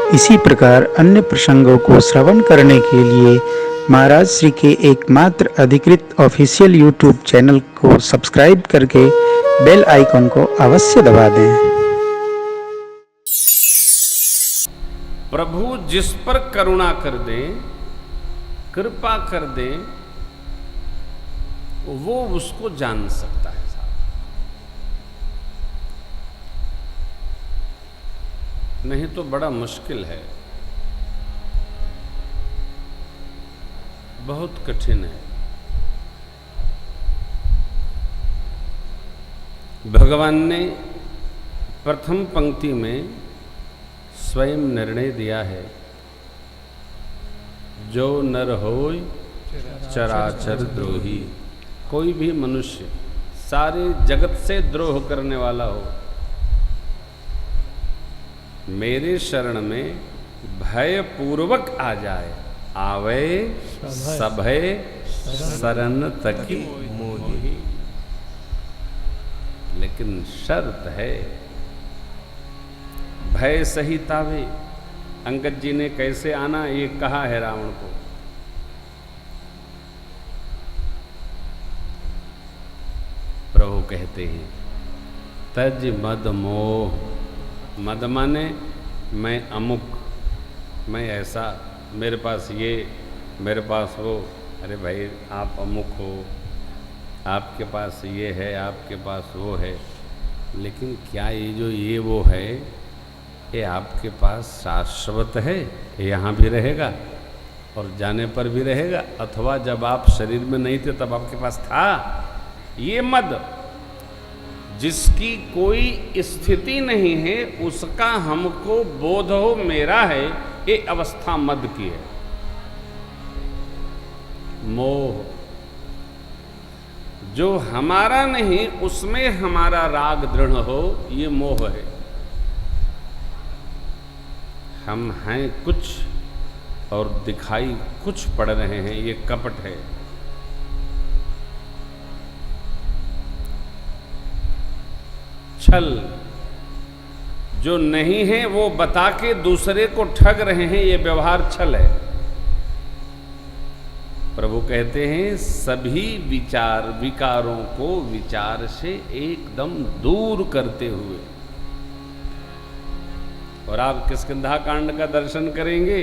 इसी प्रकार अन्य प्रसंगों को श्रवण करने के लिए महाराज श्री के एकमात्र अधिकृत ऑफिशियल यूट्यूब चैनल को सब्सक्राइब करके बेल आइकन को अवश्य दबा दें। प्रभु जिस पर करुणा कर दे, कृपा कर दे, वो उसको जान सकता है। नहीं तो बड़ा मुश्किल है, बहुत कठिन है। भगवान ने प्रथम पंक्ति में स्वयं निर्णय दिया है, जो नर होय चराचर द्रोही। कोई भी मनुष्य सारे जगत से द्रोह करने वाला हो, मेरे शरण में भय पूर्वक आ जाए, आवे सभय शरण तकी मोहि। लेकिन शर्त है, भय सहित आवे। अंगद जी ने कैसे आना ये कहा है रावण को। प्रभु कहते हैं, तज मद मोह। मद माने मैं अमुक, मैं ऐसा, मेरे पास ये, मेरे पास वो। अरे भाई आप अमुक हो, आपके पास ये है, आपके पास वो है, लेकिन क्या ये जो ये वो है ये आपके पास शाश्वत है? यहाँ भी रहेगा और जाने पर भी रहेगा, अथवा जब आप शरीर में नहीं थे तब आपके पास था? ये मद जिसकी कोई स्थिति नहीं है, उसका हमको बोध हो मेरा है, ये अवस्था मद की है। मोह जो हमारा नहीं उसमें हमारा राग दृढ़ हो, ये मोह है। हम हैं कुछ और दिखाई कुछ पड़ रहे हैं, ये कपट है। छल जो नहीं है वो बता के दूसरे को ठग रहे हैं, ये व्यवहार छल है। प्रभु कहते हैं, सभी विचार विकारों को विचार से एकदम दूर करते हुए। और आप किष्किंधा कांड का दर्शन करेंगे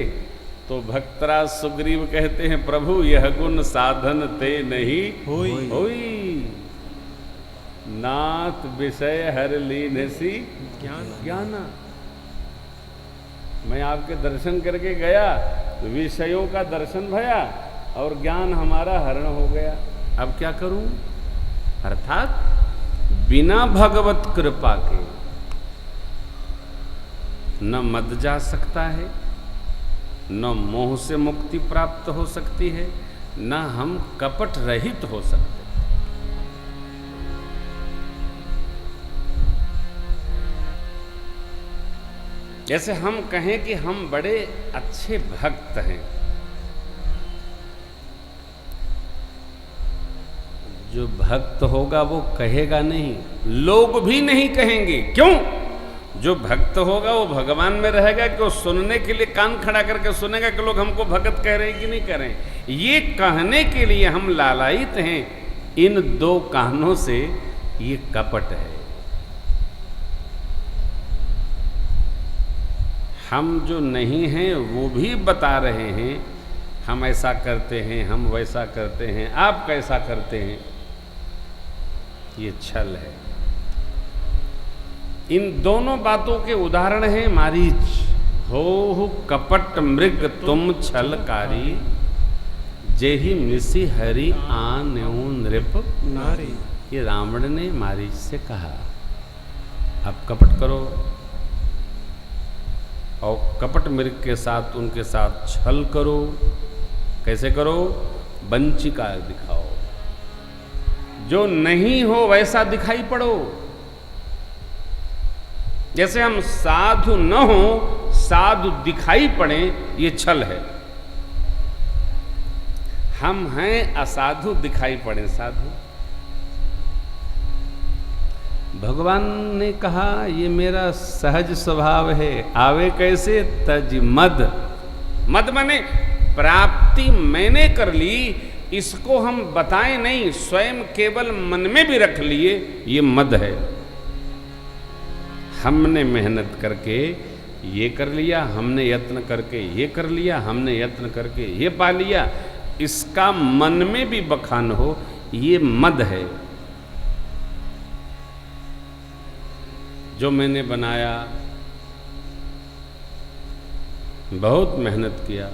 तो भक्तराज सुग्रीव कहते हैं, प्रभु यह गुण साधन ते नहीं होई, नाथ विषय हर लीनसी ज्ञाना। मैं आपके दर्शन करके गया, विषयों का दर्शन भया और ज्ञान हमारा हरण हो गया। अब क्या करूं? अर्थात बिना भगवत कृपा के न मद जा सकता है, न मोह से मुक्ति प्राप्त हो सकती है, न हम कपट रहित हो सकते। जैसे हम कहें कि हम बड़े अच्छे भक्त हैं, जो भक्त होगा वो कहेगा नहीं, लोग भी नहीं कहेंगे। क्यों? जो भक्त होगा वो भगवान में रहेगा कि वो सुनने के लिए कान खड़ा करके सुनेगा कि लोग हमको भगत कह रहे हैं कि नहीं कह रहे हैं। ये कहने के लिए हम लालायित हैं। इन दो कानों से ये कपट है। हम जो नहीं हैं वो भी बता रहे हैं, हम ऐसा करते हैं, हम वैसा करते हैं, आप कैसा करते हैं। ये छल है। इन दोनों बातों के उदाहरण हैं मारीच। हो कपट मृग तुम छलकारी, जेहि मिसी हरि आन नृप नारी। ये रावण ने मारीच से कहा, आप कपट करो और कपट मृग के साथ उनके साथ छल करो। कैसे करो? वंचिका दिखाओ, जो नहीं हो वैसा दिखाई पड़ो। जैसे हम साधु न हो, साधु दिखाई पड़े, ये छल है। हम हैं असाधु, दिखाई पड़े साधु। भगवान ने कहा ये मेरा सहज स्वभाव है। आवे कैसे? तज मद। मद माने प्राप्ति मैंने कर ली, इसको हम बताएं नहीं, स्वयं केवल मन में भी रख लिए, ये मद है। हमने मेहनत करके ये कर लिया, हमने यत्न करके ये कर लिया, हमने यत्न करके ये पा लिया, इसका मन में भी बखान हो, ये मद है। जो मैंने बनाया, बहुत मेहनत किया,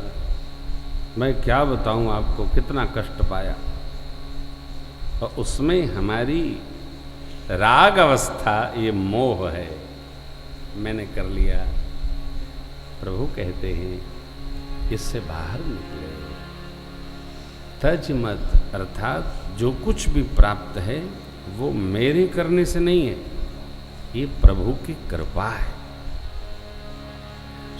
मैं क्या बताऊं आपको, कितना कष्ट पाया, और उसमें हमारी राग अवस्था, ये मोह है, मैंने कर लिया। प्रभु कहते हैं इससे बाहर निकले। तज मद, अर्थात जो कुछ भी प्राप्त है वो मेरे करने से नहीं है, ये प्रभु की कृपा है।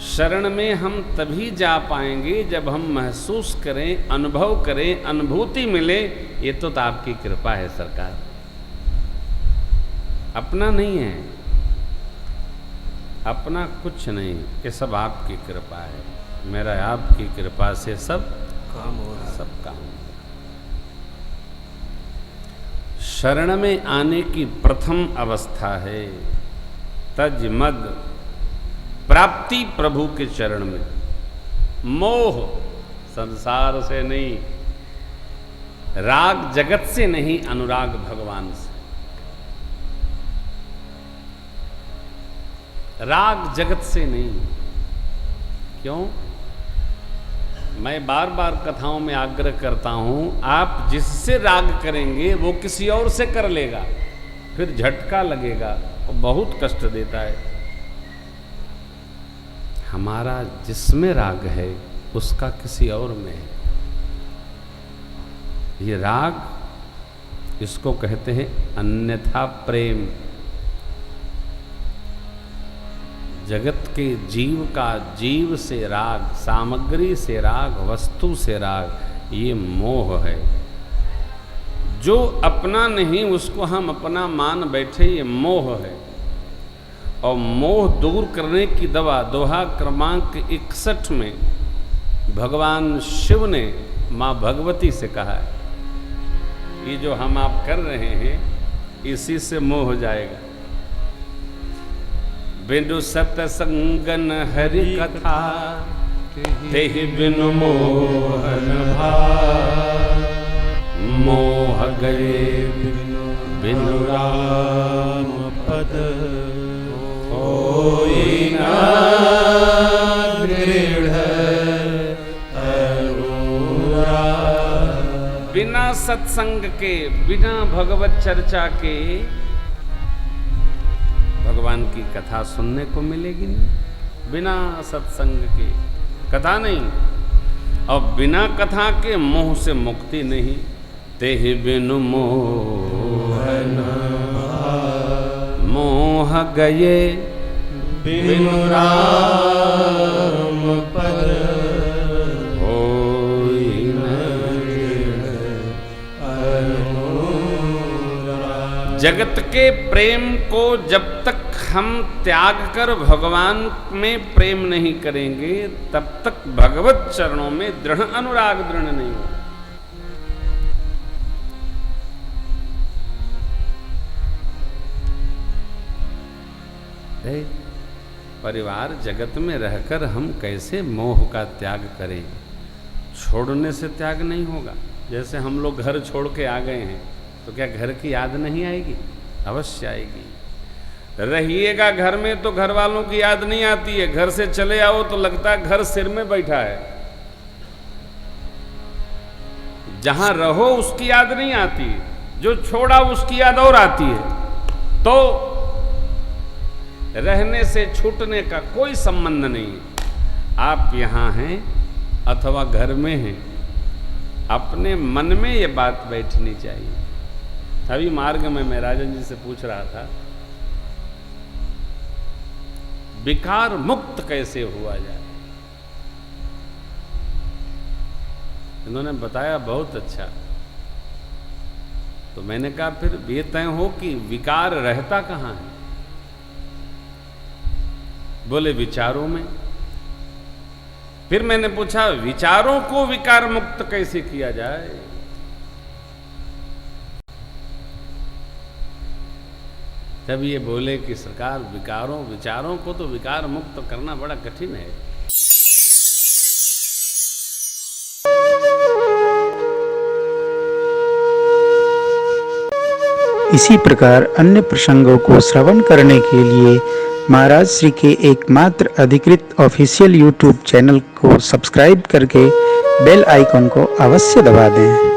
शरण में हम तभी जा पाएंगे जब हम महसूस करें, अनुभव करें, अनुभूति मिले, ये तो आपकी कृपा है सरकार, अपना नहीं है, अपना कुछ नहीं, ये सब आपकी कृपा है। मेरा आपकी कृपा से सब काम हो रहा है, सब काम हो रहा है। शरण में आने की प्रथम अवस्था है तज मद, प्राप्ति प्रभु के चरण में। मोह संसार से नहीं, राग जगत से नहीं, अनुराग भगवान से। राग जगत से नहीं। क्यों? मैं बार बार कथाओं में आग्रह करता हूं, आप जिससे राग करेंगे वो किसी और से कर लेगा, फिर झटका लगेगा और बहुत कष्ट देता है। हमारा जिसमें राग है उसका किसी और में है। ये राग, इसको कहते हैं अन्यथा प्रेम। जगत के जीव का जीव से राग, सामग्री से राग, वस्तु से राग, ये मोह है। जो अपना नहीं उसको हम अपना मान बैठे, ये मोह है। और मोह दूर करने की दवा दोहा क्रमांक 61 में भगवान शिव ने माँ भगवती से कहा है, ये जो हम आप कर रहे हैं इसी से मोह हो जाएगा। बिनु सतसंगन हरि कथा, तेहि बिनु मोहन भाव। मोह गए बिनु राम पद, होई न दृढ़ अनुराग। बिना सत्संग के, बिना भगवत चर्चा के भगवान की कथा सुनने को मिलेगी नहीं। बिना सत्संग के कथा नहीं, और बिना कथा के मोह से मुक्ति नहीं। तेहि बिनु मोहन मोह गए बिनु राम पद, होई न अनुराग। जगत के प्रेम को जब तक हम त्याग कर भगवान में प्रेम नहीं करेंगे, तब तक भगवत चरणों में दृढ़ अनुराग दृढ़ नहीं होगा। परिवार जगत में रहकर हम कैसे मोह का त्याग करें? छोड़ने से त्याग नहीं होगा। जैसे हम लोग घर छोड़ के आ गए हैं, तो क्या घर की याद नहीं आएगी? अवश्य आएगी। रहिएगा घर में तो घर वालों की याद नहीं आती है, घर से चले आओ तो लगता है घर सिर में बैठा है। जहां रहो उसकी याद नहीं आती, जो छोड़ा उसकी याद और आती है। तो रहने से छूटने का कोई संबंध नहीं। आप यहां हैं अथवा घर में हैं, अपने मन में ये बात बैठनी चाहिए। अभी मार्ग में मैं राजन जी से पूछ रहा था, विकार मुक्त कैसे हुआ जाए? इन्होंने बताया बहुत अच्छा। तो मैंने कहा फिर ये तय हो कि विकार रहता कहाँ है? बोले विचारों में। फिर मैंने पूछा विचारों को विकार मुक्त कैसे किया जाए? तब ये बोले कि सरकार विचारों को तो विकार मुक्त करना बड़ा कठिन है। इसी प्रकार अन्य प्रसंगों को श्रवण करने के लिए महाराज श्री के एकमात्र अधिकृत ऑफिशियल यूट्यूब चैनल को सब्सक्राइब करके बेल आइकन को अवश्य दबा दें।